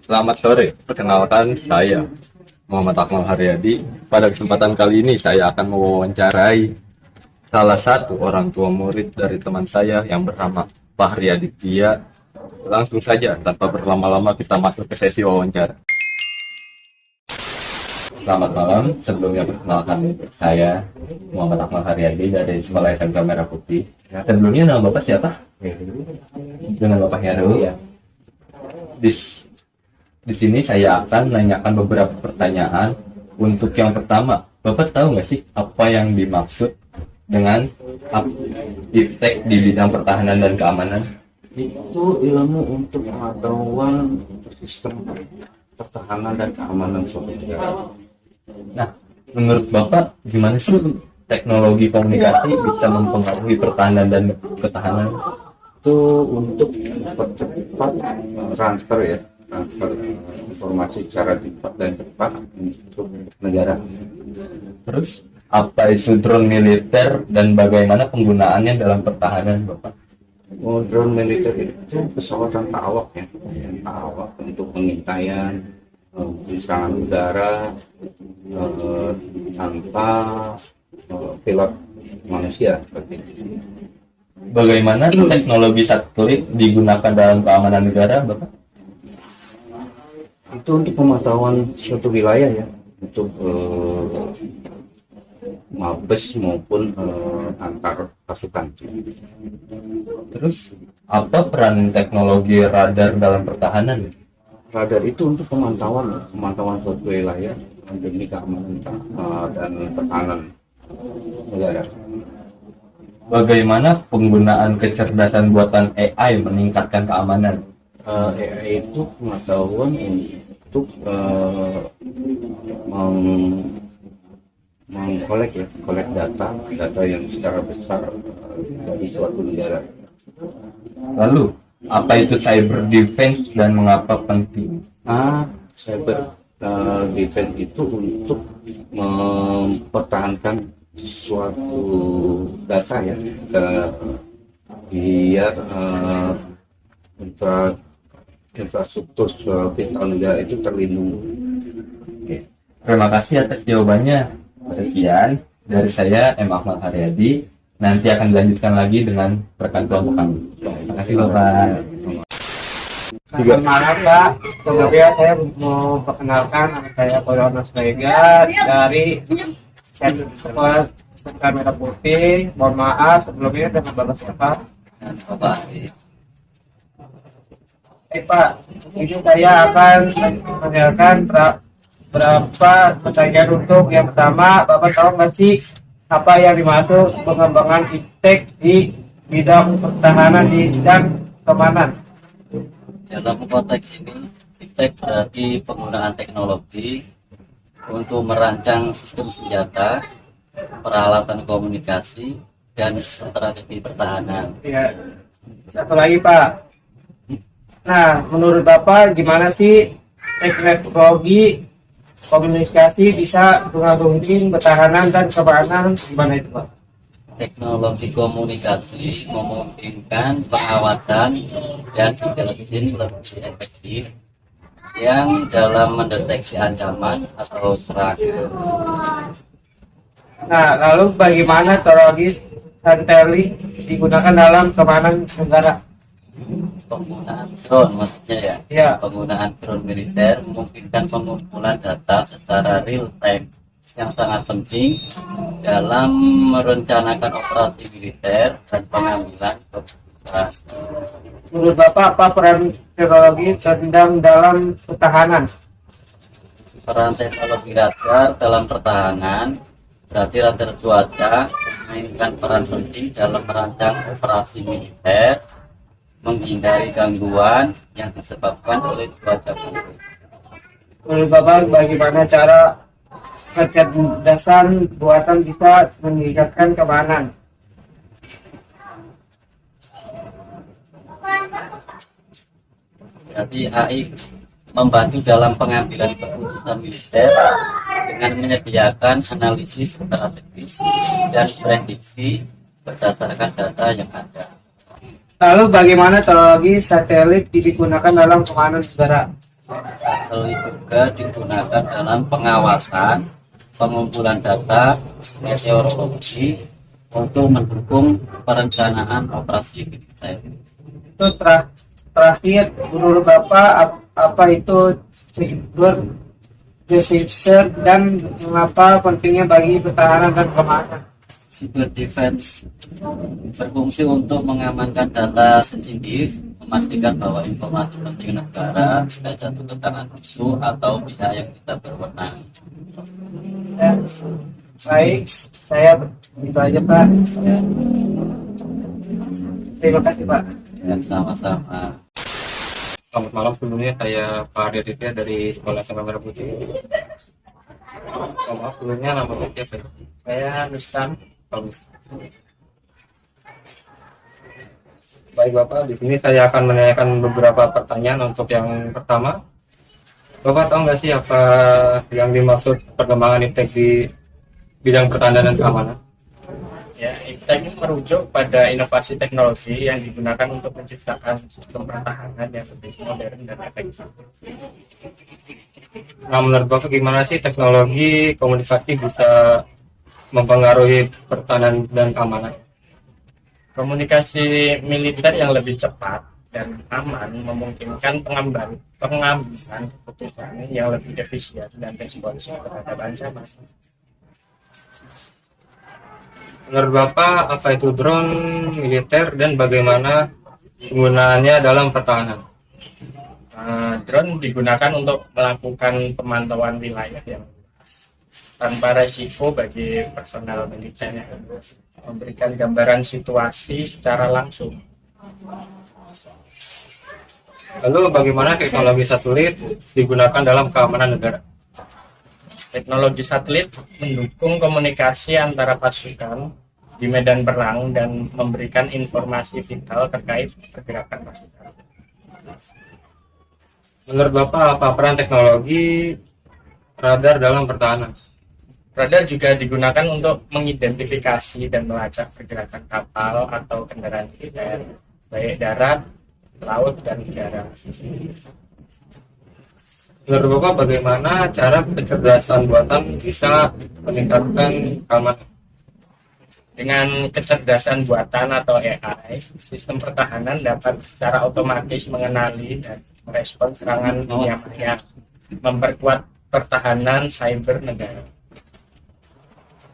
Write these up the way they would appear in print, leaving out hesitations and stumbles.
Selamat sore, perkenalkan saya Muhammad Akmal Haryadi. Pada kesempatan kali ini saya akan mewawancarai salah satu orang tua murid dari teman saya yang bernama Fahri Aditya. Langsung saja, tanpa berlama-lama kita masuk ke sesi wawancara. Selamat malam, sebelumnya perkenalkan saya Muhammad Akmal Haryadi dari Sekolah SMK Merah Putih. Sebelumnya nama Bapak siapa? Dengan Bapak Heru ya. Di sini saya akan menanyakan beberapa pertanyaan. Untuk yang pertama, Bapak tahu nggak sih apa yang dimaksud dengan iptek di bidang pertahanan dan keamanan? Itu ilmu untuk pengetahuan sistem pertahanan dan keamanan suatu negara. Nah, menurut Bapak gimana sih teknologi komunikasi bisa mempengaruhi pertahanan dan ketahanan? Itu untuk mempercepat transfer informasi secara cepat dan cepat untuk negara. Terus, apa itu drone militer dan bagaimana penggunaannya dalam pertahanan, Bapak? Drone militer itu pesawat tanpa awak untuk pengintaian, serangan udara tanpa pilot manusia seperti itu. Bagaimana teknologi satelit digunakan dalam keamanan negara, Bapak? Itu untuk pemantauan suatu wilayah ya, untuk mabes maupun antar pasukan. Terus, apa peran teknologi radar dalam pertahanan? Radar itu untuk pemantauan suatu wilayah demi keamanan dan pertahanan negara. Bagaimana penggunaan kecerdasan buatan AI meningkatkan keamanan? AI itu pengetahuan untuk kolek data yang secara besar dari suatu negara. Lalu, apa itu cyber defense dan mengapa penting? Cyber defense itu untuk mempertahankan suatu data ya, biar infrastruktur vital negara itu terlindungi. Oke. Terima kasih atas jawabannya. Sekian dari saya, M. Ahmad Haryadi. Nanti akan dilanjutkan lagi dengan rekan kelompok kami. Terima kasih, Bapak. Selamat malam, Pak. Sebelumnya saya mau perkenalkan nama saya Koyonos Vega dari Sekolah SMK Merah Putih. Mohon maaf sebelumnya dengan Bapak siapa? Bapak. Pak, ini saya akan menanyakan berapa pertanyaan. Untuk yang pertama, Bapak tahu nggak sih apa yang dimaksud pengembangan iptek di bidang pertahanan dan keamanan? Dalam konteks ini, iptek berarti penggunaan teknologi untuk merancang sistem senjata, peralatan komunikasi, dan strategi pertahanan. Ya, satu lagi, Pak. Nah, menurut Bapak gimana sih teknologi komunikasi bisa mengagungi pertahanan dan keamanan? Gimana itu, Pak? Teknologi komunikasi memungkinkan pengawasan dan intelijen lebih efektif yang dalam mendeteksi ancaman atau serangan. Nah, lalu bagaimana teknologi satelit digunakan dalam keamanan negara? Penggunaan drone maksudnya ya. Ya. Penggunaan drone militer memungkinkan pengumpulan data secara real time yang sangat penting dalam merencanakan operasi militer dan pengambilan keputusan. Menurut Bapak apa peran teknologi sedang dalam pertahanan? Peran teknologi radar dalam pertahanan berarti radar cuaca memainkan peran penting dalam merancang operasi militer, menghindari gangguan yang disebabkan oleh cuaca buruk. Menurut Bapak bagaimana cara kecerdasan buatan bisa meningkatkan keamanan? Jadi AI membantu dalam pengambilan keputusan militer dengan menyediakan analisis strategis dan prediksi berdasarkan data yang ada. Lalu bagaimana teknologi satelit digunakan dalam pengamanan udara? Satelit juga digunakan dalam pengawasan, pengumpulan data meteorologi untuk mendukung perencanaan operasi militer. Itu terakhir, menurut Bapak apa itu cyber defense dan mengapa pentingnya bagi pertahanan dan keamanan? Cyber defense berfungsi untuk mengamankan data sensitif, memastikan bahwa informasi penting negara tidak jatuh ke tangan musuh atau pihak yang tidak berwenang. Dan baik, saya itu aja Pak. Terima kasih Pak. Dan sama-sama. Selamat malam, sebelumnya saya Pak Aditya dari Sekolah SMA Merah Putih. Maaf, sebelumnya nama siapa? Saya Rustam. Baik Bapak, di sini saya akan menanyakan beberapa pertanyaan. Untuk yang pertama, Bapak tahu nggak sih apa yang dimaksud perkembangan iptek di bidang pertahanan dan keamanan? Ya, iptek merujuk pada inovasi teknologi yang digunakan untuk menciptakan sistem pertahanan yang lebih modern dan efektif. Nah, menurut Bapak gimana sih teknologi komunikasi bisa mempengaruhi pertahanan dan keamanan? Komunikasi militer yang lebih cepat dan aman memungkinkan pengambilan keputusan yang lebih efisien dan responsif terhadap ancaman. Menurut Bapak, apa itu drone militer dan bagaimana penggunaannya dalam pertahanan? Drone digunakan untuk melakukan pemantauan wilayah yang luas tanpa resiko bagi personel militer, memberikan gambaran situasi secara langsung. Lalu bagaimana teknologi satelit digunakan dalam keamanan negara? Teknologi satelit mendukung komunikasi antara pasukan di medan perang dan memberikan informasi vital terkait pergerakan pasukan. Menurut Bapak, apa peran teknologi radar dalam pertahanan? Radar juga digunakan untuk mengidentifikasi dan melacak pergerakan kapal atau kendaraan militer, baik darat, laut, dan udara. Menurut Bapak, bagaimana cara kecerdasan buatan bisa meningkatkan keamanan? Dengan kecerdasan buatan atau AI, sistem pertahanan dapat secara otomatis mengenali dan merespons serangan dunia maya, memperkuat pertahanan cyber negara.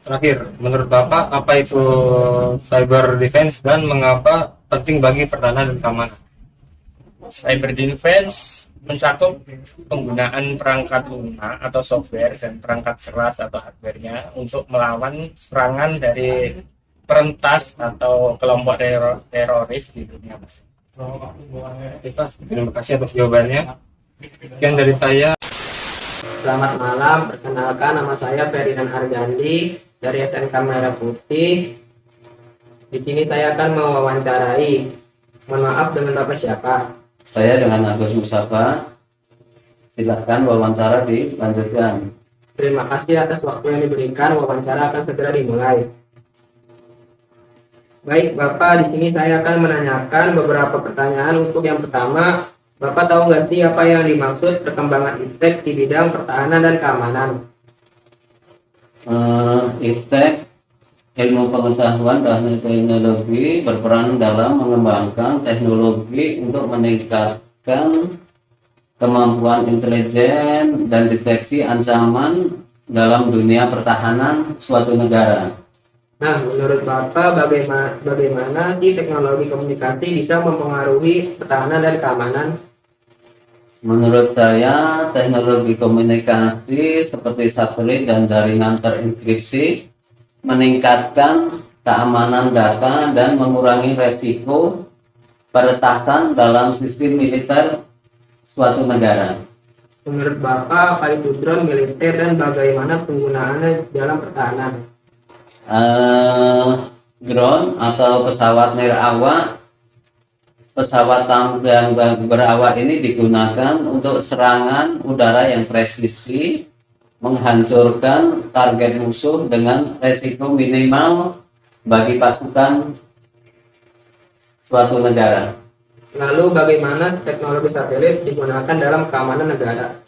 Terakhir, menurut Bapak, apa itu cyber defense dan mengapa penting bagi pertahanan dan keamanan? Cyber defense mencakup penggunaan perangkat lunak atau software dan perangkat keras atau hardware-nya untuk melawan serangan dari perentas atau kelompok teroris di dunia maya. Terima kasih atas jawabannya. Sekian dari saya. Selamat malam, perkenalkan nama saya Ferdinand Argandi dari SMK Merah Putih. Di sini saya akan mewawancarai. Mohon maaf, dengan Bapak siapa? Saya dengan Agus Musafa. Silahkan wawancara dilanjutkan. Terima kasih atas waktu yang diberikan. Wawancara akan segera dimulai. Baik, Bapak, di sini saya akan menanyakan beberapa pertanyaan. Untuk yang pertama, Bapak tahu nggak sih apa yang dimaksud perkembangan iptek di bidang pertahanan dan keamanan? Iptek, ilmu pengetahuan dan teknologi, berperan dalam mengembangkan teknologi untuk meningkatkan kemampuan intelijen dan deteksi ancaman dalam dunia pertahanan suatu negara. Nah, menurut Bapak bagaimana sih teknologi komunikasi bisa mempengaruhi pertahanan dan keamanan? Menurut saya, teknologi komunikasi seperti satelit dan jaringan terenkripsi meningkatkan keamanan data dan mengurangi resiko peretasan dalam sistem militer suatu negara. Menurut Bapak, apa itu drone militer dan bagaimana penggunaannya dalam pertahanan? Drone atau pesawat nirawak, pesawat yang berawak ini digunakan untuk serangan udara yang presisi, menghancurkan target musuh dengan resiko minimal bagi pasukan suatu negara. Lalu bagaimana teknologi satelit digunakan dalam keamanan negara?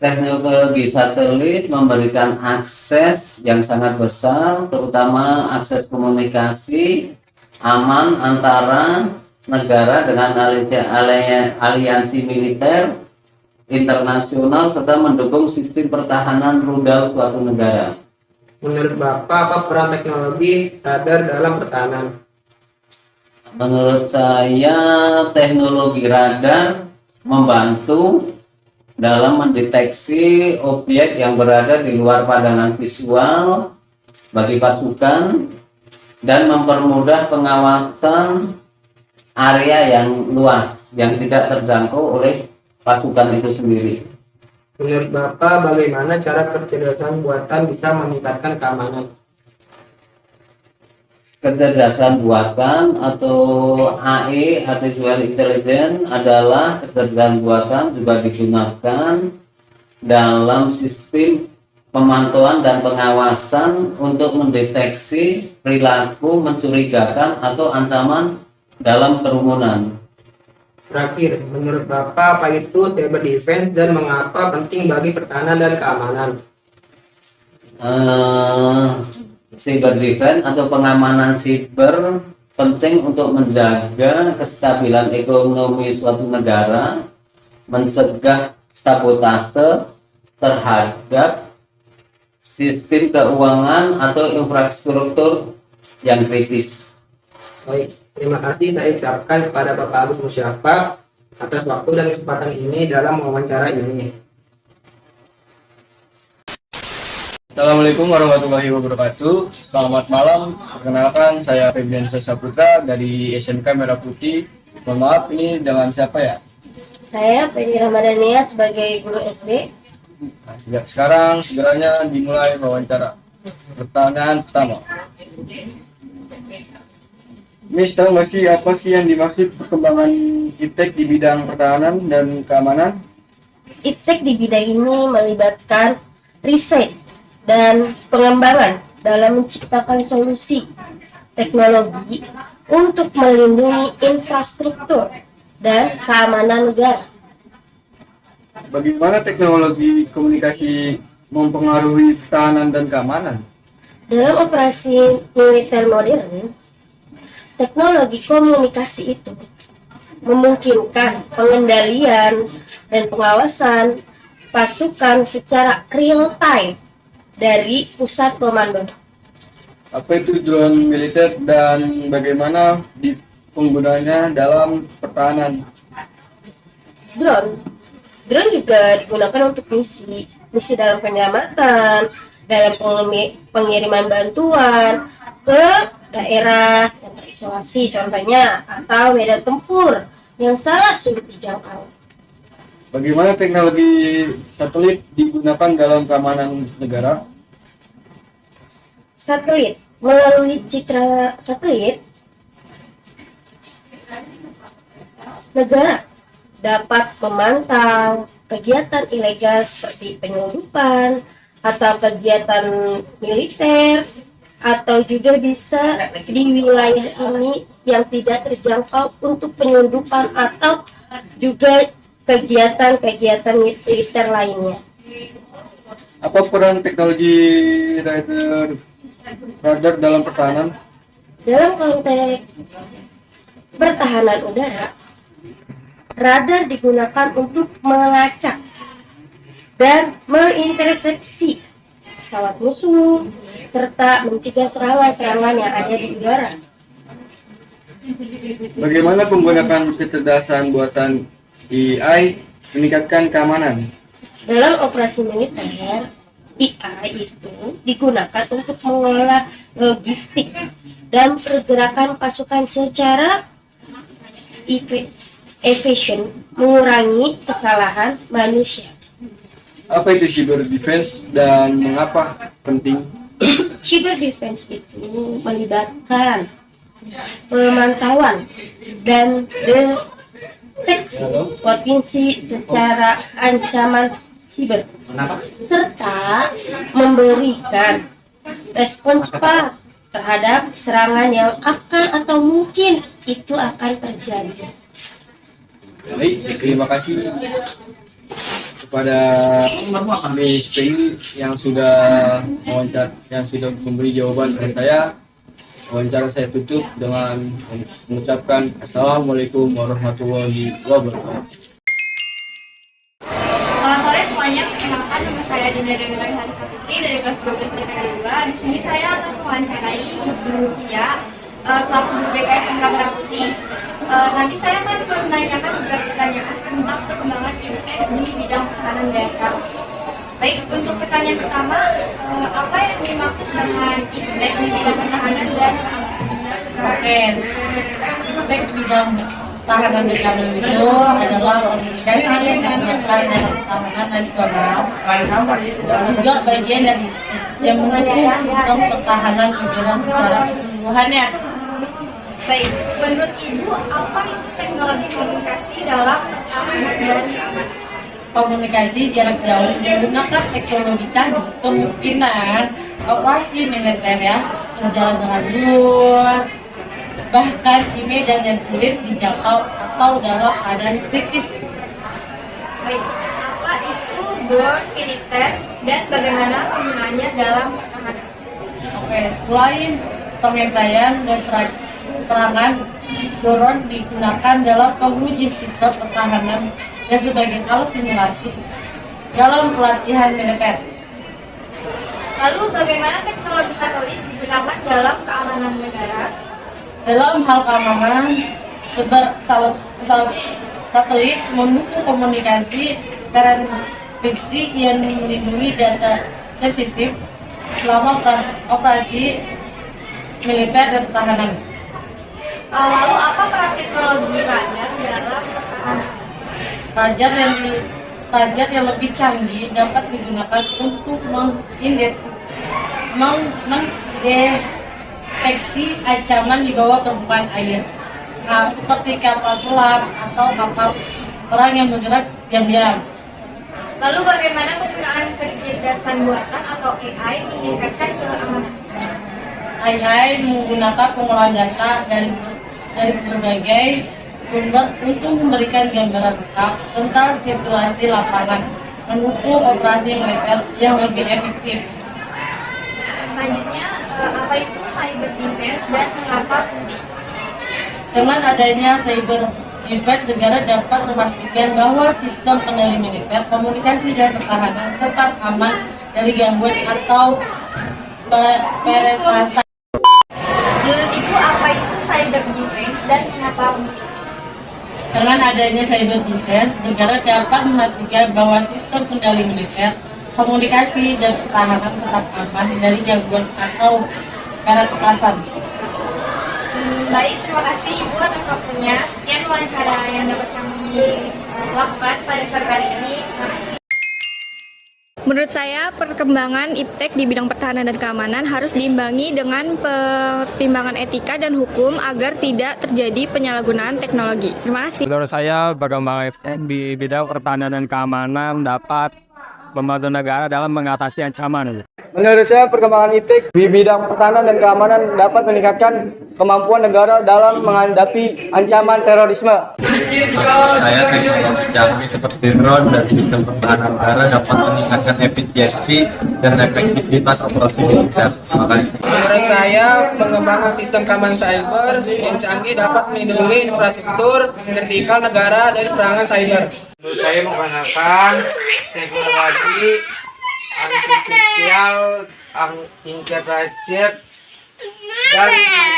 Teknologi satelit memberikan akses yang sangat besar, terutama akses komunikasi aman antara negara dengan aliansi militer internasional serta mendukung sistem pertahanan rudal suatu negara. Menurut Bapak, apa peran teknologi radar dalam pertahanan? Menurut saya, teknologi radar membantu dalam mendeteksi objek yang berada di luar pandangan visual bagi pasukan dan mempermudah pengawasan area yang luas yang tidak terjangkau oleh pasukan itu sendiri. Menurut Bapak, bagaimana cara kecerdasan buatan bisa meningkatkan keamanan? Kecerdasan buatan atau AI, artificial intelligence, adalah kecerdasan buatan juga digunakan dalam sistem pemantauan dan pengawasan untuk mendeteksi perilaku mencurigakan atau ancaman dalam kerumunan. Terakhir, menurut Bapak, apa itu cyber defense dan mengapa penting bagi pertahanan dan keamanan? Cyber defense atau pengamanan siber penting untuk menjaga kestabilan ekonomi suatu negara, mencegah sabotase terhadap sistem keuangan atau infrastruktur yang kritis. Baik, terima kasih saya ucapkan kepada Bapak Agus Musyafa atas waktu dan kesempatan ini dalam wawancara ini. Assalamualaikum warahmatullahi wabarakatuh. Selamat malam. Perkenalkan, saya Febrian Saputra dari SMK Merah Putih. Mohon maaf, ini dengan siapa ya? Saya Feni Ramadhania sebagai guru SD. Nah, sekarang segeranya dimulai wawancara. Pertanyaan pertama. Miss, tahu nggak sih apa sih yang dimaksud perkembangan iptek di bidang pertahanan dan keamanan? Iptek di bidang ini melibatkan riset dan pengembangan dalam menciptakan solusi teknologi untuk melindungi infrastruktur dan keamanan negara. Bagaimana teknologi komunikasi mempengaruhi pertahanan dan keamanan? Dalam operasi militer modern, teknologi komunikasi itu memungkinkan pengendalian dan pengawasan pasukan secara real time dari pusat komando. Apa itu drone militer dan bagaimana penggunanya dalam pertahanan? Drone juga digunakan untuk misi dalam penyelamatan, dalam pengiriman bantuan ke daerah yang terisolasi contohnya, atau medan tempur yang sangat sulit dijangkau. Bagaimana teknologi satelit digunakan dalam keamanan negara? Satelit, melalui citra satelit, negara dapat memantau kegiatan ilegal seperti penyelundupan atau kegiatan militer, atau juga bisa di wilayah ini yang tidak terjangkau untuk penyelundupan atau juga kegiatan-kegiatan militer lainnya. Apa peran teknologi radar dalam pertahanan? Dalam konteks pertahanan udara, radar digunakan untuk melacak dan mengintersepsi pesawat musuh serta mencegah serangan-serangan yang ada di udara. Bagaimana penggunaan kecerdasan buatan AI meningkatkan keamanan? Dalam operasi militer, AI itu digunakan untuk mengelola logistik dan pergerakan pasukan secara efisien, mengurangi kesalahan manusia. Apa itu cyber defense dan mengapa penting? Cyber defense itu melibatkan pemantauan dan deteksi potensi secara ancaman siber, serta memberikan respon cepat terhadap serangan yang akan atau mungkin itu akan terjadi. Baik, terima kasih kepada MSPI yang sudah memberi jawaban kepada saya. Wawancara saya tutup dengan mengucapkan Assalamualaikum warahmatullahi wabarakatuh. Selamat sore semuanya, perkenalkan nama saya Dinda Dewi Harisatiti dari kelas 12 TKD 2. Di sini saya akan mewawancarai Ibu Pia selaku guru BK SMK Merah Putih. Nanti saya akan menanyakan beberapa pertanyaan tentang perkembangan iptek di bidang pertahanan daerah. Baik, untuk pertanyaan pertama, apa yang dimaksud dengan iptek di bidang pertahanan dan keamanan? Oke, iptek di bidang pertahanan dan keamanan itu adalah komunikasi yang dilakukan dalam pertahanan nasional, juga bagian dari yang mendukung sistem pertahanan negara secara keseluruhannya. Baik, menurut Ibu, apa itu teknologi komunikasi dalam pertahanan dan keamanan? Komunikasi jarak jauh menggunakan teknologi canggih, kemungkinan operasi militer ya berjalan dengan mulus, bahkan di medan yang sulit dijangkau atau dalam keadaan kritis. Baik, apa itu drone militer dan bagaimana penggunaannya dalam pertahanan? Oke, selain pengintaian dan serangan, drone digunakan dalam menguji sistem pertahanan dan sebagai alat simulasi dalam pelatihan militer. Lalu bagaimana teknologi satelit digunakan dalam keamanan negara? Dalam hal keamanan, satelit mendukung komunikasi transkripsi yang melindungi data sensitif selama operasi militer dan pertahanan. Lalu apa peran teknologi radar dalam pertahanan? Radar yang lebih canggih dapat digunakan untuk mendeteksi ancaman di bawah permukaan air, seperti kapal selam atau kapal perang yang bergerak diam-diam. Lalu bagaimana penggunaan kecerdasan buatan atau AI meningkatkan keamanan? AI menggunakan pengolahan data dari berbagai sumber untuk memberikan gambaran lengkap tentang situasi lapangan, mendukung operasi militer yang lebih efektif. Selanjutnya, apa itu cyber defense dan mengapa penting? Dengan adanya cyber defense, negara dapat memastikan bahwa sistem kendali militer, komunikasi dan pertahanan tetap aman dari gangguan atau penetrasi. Menurut Ibu, apa itu cyber defense dan mengapa penting? Dengan adanya cyber defense, negara dapat memastikan bahwa sistem kendali militer, komunikasi dan pertahanan tetap aman dari gangguan atau penetrasi. Baik, terima kasih Ibu atas waktunya. Sekian wawancara yang dapat kami lakukan pada sore hari ini. Terima kasih. Menurut saya, perkembangan iptek di bidang pertahanan dan keamanan harus diimbangi dengan pertimbangan etika dan hukum agar tidak terjadi penyalahgunaan teknologi. Terima kasih. Menurut saya, perkembangan iptek di bidang pertahanan dan keamanan dapat membantu negara dalam mengatasi ancaman. Menurut saya, perkembangan iptek di bidang pertahanan dan keamanan dapat meningkatkan kemampuan negara dalam menghadapi ancaman terorisme. Saya teknologi canggih seperti drone dan sistem pertahanan negara dapat meningkatkan efisiensi dan efektivitas operasi militer. Terima kasih. Menurut saya, pengembangan sistem keamanan cyber yang canggih dapat melindungi infrastruktur vertikal negara dari serangan cyber. Menurut saya, menggunakan teknologi artifisial, integrated, dan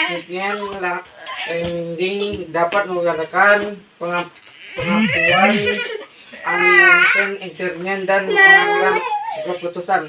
machine learning dapat menggunakan pengakuan animation internet dan mengambil keputusan.